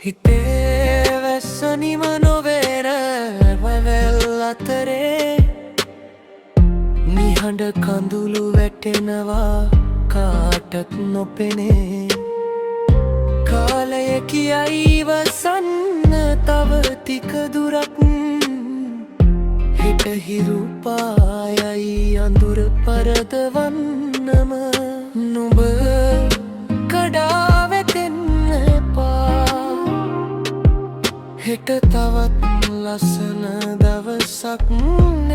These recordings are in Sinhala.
හිතේ වැස්සනිම නොවේන වැවැල් අතරේ නිහඬ කඳුළු වැටෙනවා කාටත් නොපෙනේ. කාලය කියයි ඉවසන්න තව ටික දුරක්, හෙට හිරු පායයි අඳුර පරදවන්නම. නුඹ කඩා වැටෙන්න එපා, හෙට තවත් ලස්සන දවසක්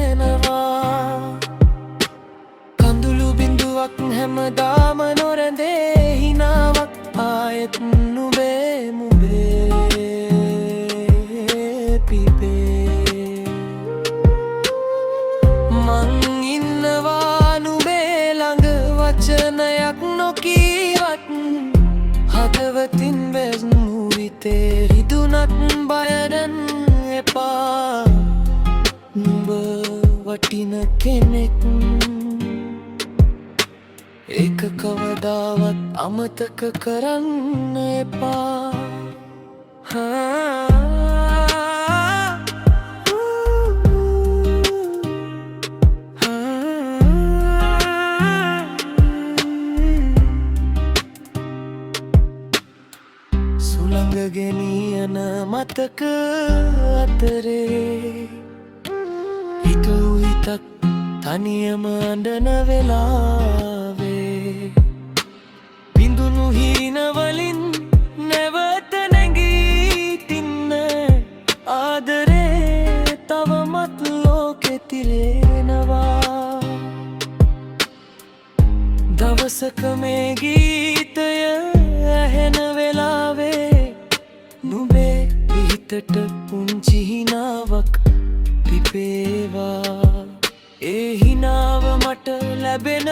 එනවා. කඳුළු බිඳුවක් හැමදාම නොරැඳේ, හිනාවක් ආයෙත් නුඹේ මුඹේ පිපේ. මං ඉන්නවා නුඹේ ළඟ වචනයක් නොකීවත්, හදවතින් වැස්නු විතේ හිදුනත් බයදන් එපා. නුඹ වටින කෙනෙක්, ඒක කවදාවත් අමතක කරන්න එපා. සුළඟ ගෙනියන මතක අතරේ හිතූ හිතක් තනියම අඬන වෙලාවේ, බිඳුණු හීනවලින් නැවත නැගී තින්න ආදරේ තවමත් ලෝකෙ තිරෙනවා. දවසක මේ ගීතය ඇහෙන වෙලාවේ නුඹේ හිතට පුංචි හිනාවක් පිපේවා. ඒ හිනාව මට ලැබෙන